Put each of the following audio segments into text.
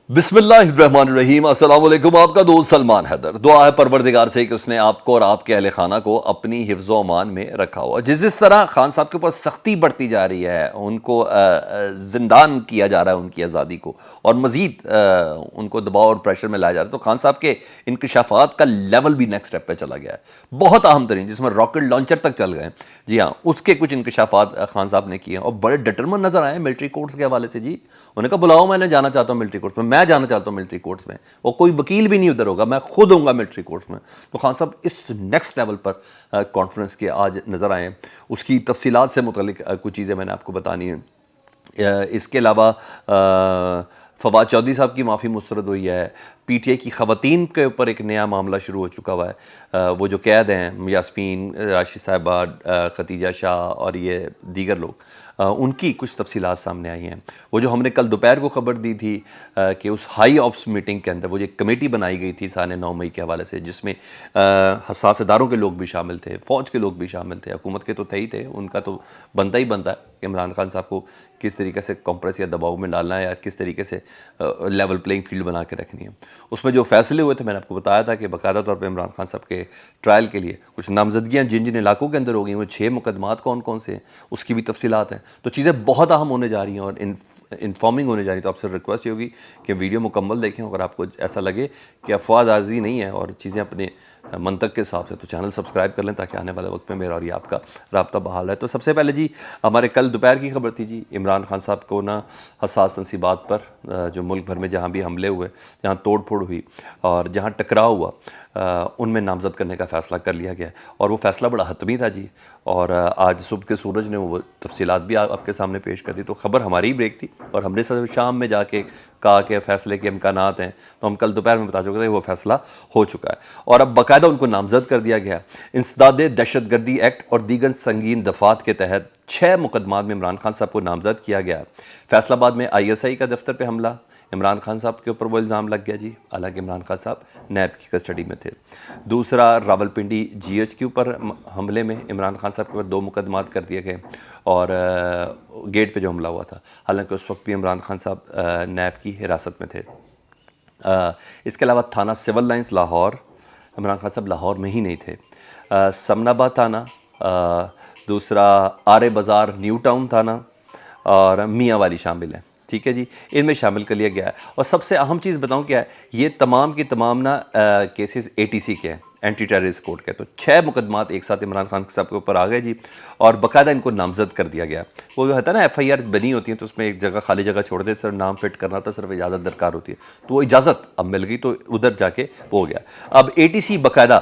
बिस्मिल्लाहिर्रहमानिर्रहीम। अस्सलाम वालेकुम। आपका दोस्त सलमान हैदर। दुआ है परवरदिगार से कि उसने आपको और आपके अहले खाना को अपनी हिफ्ज़ो अमान में रखा हुआ। जिस तरह खान साहब के ऊपर सख्ती बढ़ती जा रही है, उनको जिंदान किया जा रहा है उनकी आज़ादी को, और मज़ीद उनको दबाव और प्रेशर में लाया जा रहा है, तो खान साहब के इंकशाफात का लेवल भी नेक्स्ट स्टेप पर चला गया है, बहुत अहम तरीन, जिसमें रॉकेट लॉन्चर तक चल गए। जी हाँ, उसके कुछ इंकशाफात खान साहब ने किए और बड़े डिटरमिन नजर आए मिलिट्री कोर्ट्स के हवाले से। जी, उन्होंने कहा बुलाओ, मैंने जाना चाहता हूँ मिलिट्री कोर्ट्स में, मैं जाना चाहता हूँ मिलिट्री कोर्ट्स में, और कोई वकील भी नहीं उधर होगा, मैं खुद होऊंगा मिलिट्री कोर्ट्स में। तो खान साहब इस नेक्स्ट लेवल पर कॉन्फ्रेंस के आज नज़र आए हैं। उसकी तफसीलात से मुतल्लिक कुछ चीज़ें मैंने आपको बतानी है। इसके अलावा फवाद चौधरी साहब की माफ़ी मुस्तरद हुई है। पीटीआई की ख़वातीन के ऊपर एक नया मामला शुरू हो चुका हुआ है। वो जो कैद हैं, यास्मीन, राशिद साहिबा, खतीजा शाह और ये दीगर लोग, उनकी कुछ तफसीलात सामने आई हैं। वो जो हमने कल दोपहर को खबर दी थी कि उस हाई ऑप्स मीटिंग के अंदर वो जो कमेटी बनाई गई थी 9 मई के हवाले से, जिसमें हसास इदारों के लोग भी शामिल थे, फ़ौज के लोग भी शामिल थे, हुकूमत के तो थे ही थे, उनका तो बनता ही बनता है कि इमरान खान साहब को किस तरीके से कॉम्प्रेस या दबाव में डालना है, या किस तरीके से लेवल प्लेइंग फील्ड बना के रखनी है। उसमें जो फैसले हुए थे, मैंने आपको बताया था कि बाकायदा तौर पर इमरान खान साहब के ट्रायल के लिए कुछ नामजदगियाँ जिन जिन इलाकों के अंदर हो गई, वो 6 मुकदमात कौन कौन से हैं, उसकी भी तफसीलात हैं। तो चीज़ें बहुत अहम होने जा रही हैं और इन्फॉर्मिंग होने जा रही है। तो आपसे रिक्वेस्ट ये होगी कि वीडियो मुकम्मल देखें। अगर आपको ऐसा लगे कि अफवाहबाजी नहीं है और चीज़ें अपने मंतक के हिसाब से, तो चैनल सब्सक्राइब कर लें, ताकि आने वाले वक्त में मेरा और ये आपका रब्ता बहाल है। तो सबसे पहले जी, हमारे कल दोपहर की खबर थी जी, इमरान खान साहब को ना हसास नसीबात पर जो मुल्क भर में जहाँ भी हमले हुए, जहाँ तोड़ फोड़ हुई और जहाँ टकराव हुआ, उनमें नामज़द करने का फ़ैसला कर लिया गया। और वो फ़ैसला बड़ा हतमी था जी। और आज सुबह के सूरज ने वो तफसीलात भी आपके सामने पेश कर दी। तो ख़बर हमारी ही ब्रेक थी और हमने सर शाम में जाके कहा कि फ़ैसले के इम्कानात हैं, तो हम कल दोपहर में बता चुके थे वो फ़ैसला हो चुका है और अब बाकायदा उनको नामज़द कर दिया गया। इंसदाद दहशतगर्दी एक्ट और दीगर संगीन दफ़ात के तहत 6 मुकदमात में इमरान खान साहब को नामज़द किया गया। फैसलाबाद में ISI का दफ्तर पर हमला, इमरान खान साहब के ऊपर वो इल्ज़ाम लग गया जी, हालांकि इमरान खान साहब नैब की कस्टडी में थे। दूसरा, रावलपिंडी GH के ऊपर हमले में इमरान खान साहब के ऊपर 2 मुकदमात कर दिए गए और गेट पे जो हमला हुआ था, हालांकि उस वक्त भी इमरान खान साहब नैब की हिरासत में थे। इसके अलावा थाना सिविल लाइंस लाहौर, इमरान खान साहब लाहौर में ही नहीं थे। समनाबाद थाना, दूसरा आरे बाज़ार न्यू टाउन थाना और मियाँ वाली शामिल हैं। ठीक है जी, इनमें शामिल कर लिया गया है। और सबसे अहम चीज़ बताऊं क्या है, ये तमाम की तमाम ना केसेस ATC के हैं, एंटी टेररिस्ट कोड के। तो 6 मुकदमात एक साथ इमरान खान साहब के ऊपर आ गए जी और बाकायदा इनको नामजद कर दिया गया। वो जो होता है ना, FIR बनी होती है तो उसमें एक जगह खाली जगह छोड़ देते, सर नाम फिट करना था, सिर्फ इजाज़त दरकार होती है, तो वो इजाज़त अब मिल गई, तो उधर जाके वो हो गया। अब ATC बाकायदा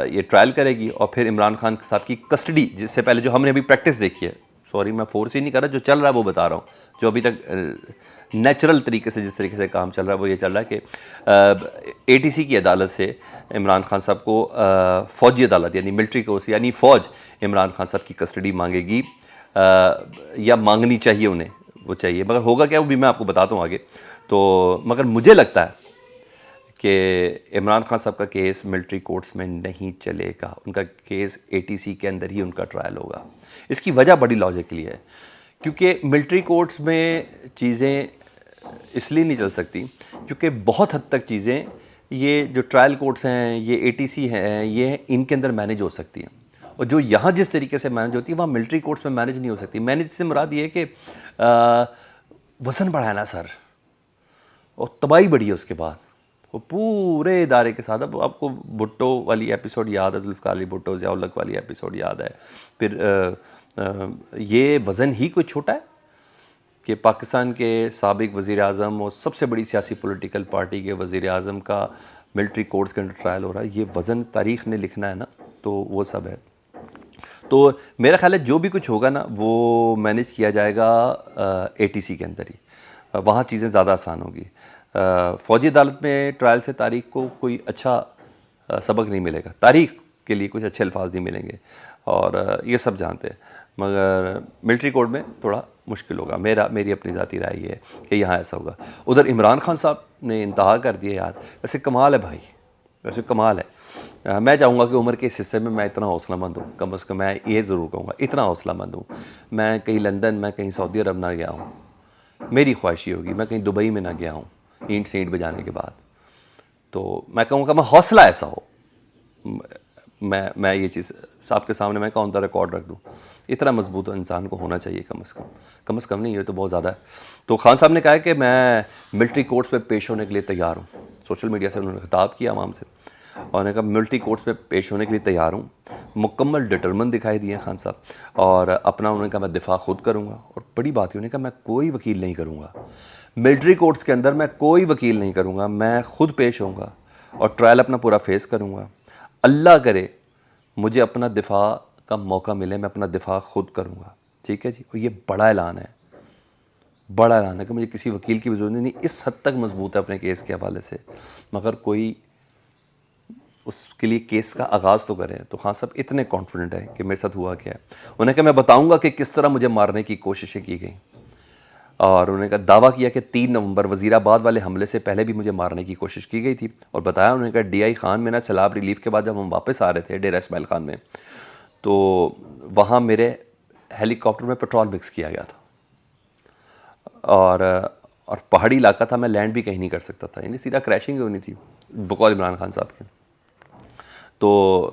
ये ट्रायल करेगी और फिर इमरान खान साहब की कस्टडी, जिससे पहले जो हमने अभी प्रैक्टिस देखी है, सॉरी मैं फोर्स ही नहीं कर रहा, जो चल रहा है वो बता रहा हूँ, जो अभी तक नेचुरल तरीके से जिस तरीके से काम चल रहा है वो ये चल रहा है कि ATC की अदालत से इमरान खान साहब को फ़ौजी अदालत यानी मिलिट्री कोर्स यानी फ़ौज इमरान खान साहब की कस्टडी मांगेगी, या मांगनी चाहिए उन्हें, वो चाहिए, मगर होगा क्या वो भी मैं आपको बताता हूँ आगे। तो मगर मुझे लगता है कि इमरान खान साहब का केस मिलिट्री कोर्ट्स में नहीं चलेगा, उनका केस ATC के अंदर ही उनका ट्रायल होगा। इसकी वजह बड़ी लॉजिकली है, क्योंकि मिलिट्री कोर्ट्स में चीज़ें इसलिए नहीं चल सकती क्योंकि बहुत हद तक चीज़ें, ये जो ट्रायल कोर्ट्स हैं, ये ATC हैं, ये इनके अंदर मैनेज हो सकती हैं, और जो यहाँ जिस तरीके से मैनेज होती है वहाँ मिलिट्री कोर्ट्स में मैनेज नहीं हो सकती। मैनेज से मुराद ये है कि वज़न बढ़ाया ना सर, और तबाही बढ़ी है उसके बाद वो पूरे इदारे के साथ। अब आपको भुट्टो वाली एपिसोड याद है, जुल्फ़िकार अली भुट्टो ज़िया-उल-हक वाली एपिसोड याद है। फिर ये वज़न ही कोई छोटा है कि पाकिस्तान के साबिक वज़ीर-ए-आज़म और सबसे बड़ी सियासी पॉलिटिकल पार्टी के वज़ीर-ए-आज़म का मिलिट्री कोर्ट्स के अंदर ट्रायल हो रहा है। ये वज़न तारीख़ ने लिखना है ना, तो वो सब है। तो मेरा ख्याल है जो भी कुछ होगा ना वो मैनेज किया जाएगा ATC के अंदर ही, वहाँ चीज़ें ज़्यादा आसान होगी। फ़ौजी अदालत में ट्रायल से तारीख़ को कोई अच्छा सबक नहीं मिलेगा, तारीख़ के लिए कुछ अच्छे अल्फाज नहीं मिलेंगे, और ये सब जानते हैं। मगर मिलिट्री कोर्ट में थोड़ा मुश्किल होगा, मेरी अपनी ज़ाती राय ये है कि यहाँ ऐसा होगा। उधर इमरान खान साहब ने इंतहा कर दिया यार, वैसे कमाल है भाई, वैसे कमाल है। मैं चाहूँगा कि उम्र के इस हिस्से में मैं इतना हौसलामंद हूँ, कम अज़ कम मैं ये ज़रूर कहूँगा, इतना हौसलामंद हूँ। मैं कहीं लंदन, मैं कहीं सऊदी अरब ना गया हूँ, मेरी ख्वाहिश ये होगी मैं कहीं दुबई में ना गया हूँ ईंट से ईंट बजाने के बाद, तो मैं कहूँगा मैं हौसला ऐसा हो, मैं ये चीज़ आपके सामने मैं ऑन द रिकॉर्ड रख दूँ, इतना मजबूत इंसान को होना चाहिए कम से कम नहीं, ये तो बहुत ज़्यादा है। तो खान साहब ने कहा है कि मैं मिलिट्री कोर्ट्स पे पेश होने के लिए तैयार हूँ। सोशल मीडिया से उन्होंने खिताब किया आवाम से और उन्होंने कहा मिलिट्री कोर्ट्स पे पेश होने के लिए तैयार हूँ। मुकम्मल डिटरमिन दिखाई दिए खान साहब, और अपना उन्होंने कहा मैं दिफा खुद करूँगा, और बड़ी बात है उन्होंने कहा मैं कोई वकील नहीं करूँगा, मिलिट्री कोर्ट्स के अंदर मैं कोई वकील नहीं करूँगा, मैं खुद पेश होऊंगा और ट्रायल अपना पूरा फेस करूँगा। अल्लाह करे मुझे अपना दिफा का मौका मिले, मैं अपना दिफा खुद करूँगा। ठीक है जी, और ये बड़ा ऐलान है, बड़ा ऐलान है कि मुझे किसी वकील की भी ज़रूरत नहीं, इस हद तक मजबूत है अपने केस के हवाले से, मगर कोई उसके लिए केस का आगाज़ तो करें। तो हाँ सब इतने कॉन्फिडेंट है कि मेरे साथ हुआ क्या है। उन्होंने कहा मैं बताऊँगा कि किस तरह मुझे मारने की कोशिशें की गई, और उन्होंने कहा दावा किया कि 3 नवंबर वज़ीराबाद वाले हमले से पहले भी मुझे मारने की कोशिश की गई थी, और बताया उन्होंने कहा DI खान में ना सैलाब रिलीफ के बाद जब हम वापस आ रहे थे डेरा इस्माइल खान में, तो वहाँ मेरे हेलीकॉप्टर में पेट्रोल मिक्स किया गया था, और पहाड़ी इलाका था, मैं लैंड भी कहीं नहीं कर सकता था, यानी सीधा क्रैशिंग होनी थी बकौल इमरान खान साहब के। तो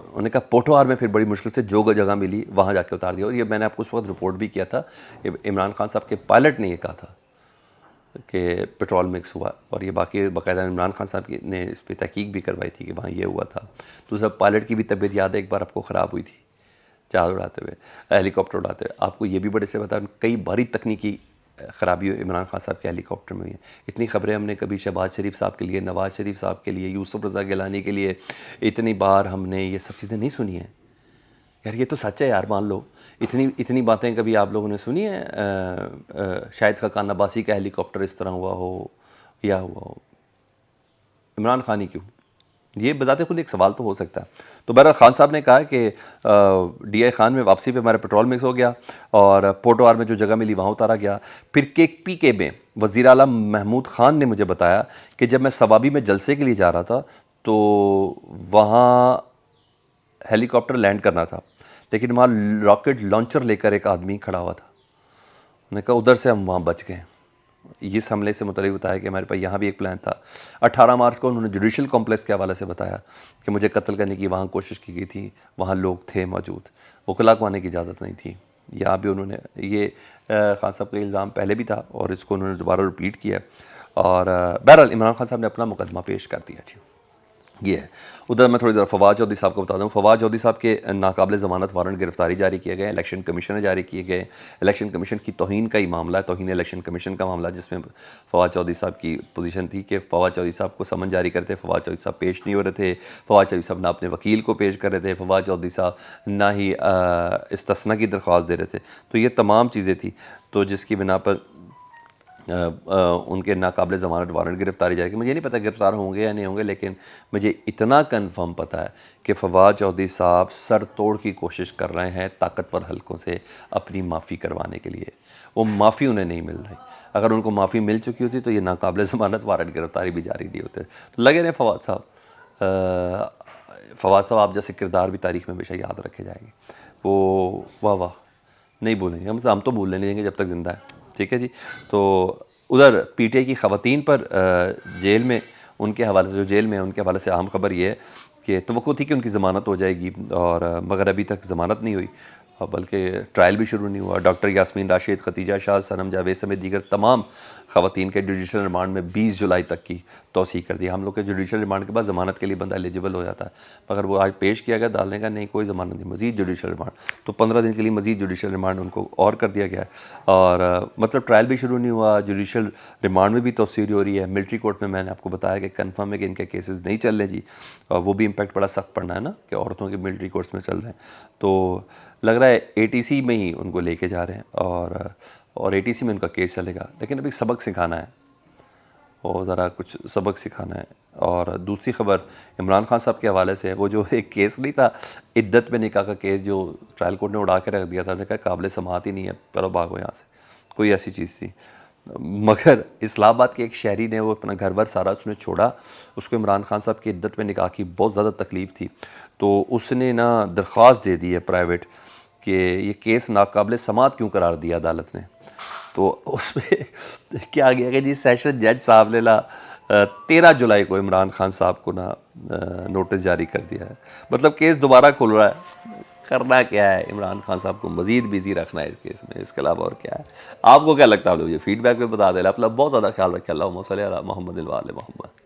उन्होंने कहा पोठोहार में फिर बड़ी मुश्किल से जो जगह मिली वहाँ जाके उतार दिया, और ये मैंने आपको उस वक्त रिपोर्ट भी किया था। इमरान खान साहब के पायलट ने ये कहा था कि पेट्रोल मिक्स हुआ, और ये बाकायदा इमरान खान साहब की ने इस पर तहकीक भी करवाई थी कि वहाँ ये हुआ था। तो सब पायलट की भी तबीयत याद है, एक बार आपको ख़राब हुई थी जहाज़ उड़ाते हुए, हेलीकॉप्टर उड़ाते हुए। आपको ये भी बड़े से बता, कई बारी तकनीकी ख़राबी इमरान खान साहब के हेलीकॉप्टर में हुई है। इतनी ख़बरें हमने कभी शहबाज शरीफ साहब के लिए, नवाज़ शरीफ साहब के लिए, यूसुफ रज़ा गिलानी के लिए, इतनी बार हमने ये सब चीज़ें नहीं सुनी हैं। यार ये तो सच है यार, मान लो इतनी इतनी बातें कभी आप लोगों ने सुनी है? शायद खकान अब्बासी का हेलीकॉप्टर इस तरह हुआ हो या हुआ हो, इमरान खान ही क्यों? ये बताते खुद एक सवाल तो हो सकता है। तो बहरहाल खान साहब ने कहा कि DI खान में वापसी पे हमारा पेट्रोल मिक्स हो गया, और पोटोहार में जो जगह मिली वहाँ उतारा गया। फिर KPK में वज़ीर आला महमूद खान ने मुझे बताया कि जब मैं सवाबी में जलसे के लिए जा रहा था तो वहाँ हेलीकॉप्टर लैंड करना था, लेकिन वहाँ रॉकेट लॉन्चर लेकर एक आदमी खड़ा हुआ था। मैंने कहा उधर से हम वहाँ बच गए। इस हमले से मुतल्लिक़ बताया कि हमारे पास यहाँ भी एक प्लान था। 18 मार्च को उन्होंने जुडिशल कॉम्प्लेक्स के हवाले से बताया कि मुझे कत्ल करने की वहाँ कोशिश की गई थी, वहाँ लोग थे मौजूद, वकला को आने की इजाज़त नहीं थी। यहाँ भी उन्होंने ये खान साहब का इल्ज़ाम पहले भी था और इसको उन्होंने दोबारा रिपीट किया, और बहरहाल इमरान खान साहब ने अपना मुकदमा पेश कर दिया। जी ये है। उधर मैं थोड़ी देर फवाद चौधरी साहब को बता दूं, फवाद चौधरी साहब के नाकाबिल ज़मानत वारंट गिरफ्तारी जारी किए गए, इलेक्शन कमीशन ने जारी किए गए। इलेक्शन कमीशन की तौहीन का ही मामला है, तौहीन इलेक्शन कमीशन का मामला, जिसमें फवाद चौधरी साहब की पोजीशन थी कि फवाद चौधरी साहब को समन जारी करते, फवाद चौधरी साहब पेश नहीं हो रहे थे, फवाद चौधरी साहब ना अपने वकील को पेश कर रहे थे, फवाद चौधरी साहब ना ही इस्तिस्ना की दरख्वास्त दे रहे थे। तो ये तमाम चीज़ें थी, तो जिसकी बिना पर उनके नाकाबिल ज़मानत वारंट गिरफ्तारी जाएगी। मुझे नहीं पता गिरफ्तार होंगे या नहीं होंगे, लेकिन मुझे इतना कंफर्म पता है कि फवाद चौधरी साहब सर तोड़ की कोशिश कर रहे हैं ताकतवर हलकों से अपनी माफ़ी करवाने के लिए। वो माफ़ी उन्हें नहीं मिल रही। अगर उनको माफ़ी मिल चुकी होती तो ये नाकाबिल ज़मानत वारंट गिरफ्तारी भी जारी नहीं होते। तो लगे रहे फवाद साहब। फवाद साहब आप जैसे किरदार भी तारीख़ में हमेशा याद रखे जाएंगे। वो वाह वाह नहीं भूलेंगे हम तो भूलने नहीं देंगे जब तक ज़िंदा है। ठीक है जी। तो उधर PTI की ख़वातीन पर जेल में उनके हवाले से, जो जेल में है उनके हवाले से अहम ख़बर ये है कि तवक्को थी कि उनकी ज़मानत हो जाएगी, और मगर अभी तक ज़मानत नहीं हुई, और बल्कि ट्रायल भी शुरू नहीं हुआ। डॉक्टर यास्मीन राशिद, खतीजा शाह, सनम जावेद समेत दीगर तमाम ख़वातीन के जुडिशल रिमांड में 20 जुलाई तक की तोसी कर दी। हम लोग के जुडिशल रिमांड के बाद ज़मानत के लिए बंदा एलिजिबल हो जाता है, मगर वो आज पेश किया गया, डालने का नहीं, कोई ज़मानत नहीं, मज़ीद जुडिशल रिमांड। तो 15 दिन के लिए मज़ीद जुडिशल रिमांड उनको और कर दिया गया है, और मतलब ट्रायल भी शुरू नहीं हुआ, जुडिशल रिमांड में भी तोसीर हो रही है। मिलिट्री कोर्ट में मैंने आपको बताया कि कन्फर्म है कि इनके केसेस नहीं चल रहे जी, और वो भी इम्पैक्ट बड़ा सख्त पड़ना है ना कि औरतों के मिलिट्री कोर्ट्स में चल रहे हैं। तो लग रहा है ATC में ही उनको लेके जा रहे हैं, और ATC में उनका केस चलेगा, लेकिन अभी सबक सिखाना है, और ज़रा कुछ सबक सिखाना है। और दूसरी ख़बर इमरान खान साहब के हवाले से है, वो जो एक केस नहीं था इद्दत में निकाह का केस, जो ट्रायल कोर्ट ने उड़ा के रख दिया था, उन्होंने कहा काबिल समाअत ही नहीं है, चलो भागो यहाँ से, कोई ऐसी चीज़ थी। मगर इस्लामाबाद के एक शहरी ने वो अपना घर वर सारा उसने छोड़ा, उसको इमरान खान साहब की इद्दत में निकाह की बहुत ज़्यादा तकलीफ़ थी, तो उसने ना दरख्वास्त दे दी है प्राइवेट कि ये केस नाकाबिल समाअत क्यों करार दिया अदालत ने। तो उसमें क्या गया कि जी सेशन जज साहब ने ना 13 जुलाई को इमरान खान साहब को ना नोटिस जारी कर दिया है। मतलब केस दोबारा खुल रहा है। करना क्या है, इमरान खान साहब को मजीद बिजी रखना है इस केस में, इसके अलावा और क्या है। आपको क्या लगता है, आप लोग ये फीडबैक में बता देना। अपना बहुत ज़्यादा ख्याल रखें। अल्लाहुम्मा सल्ली अला मुहम्मद व आले मुहम्मद।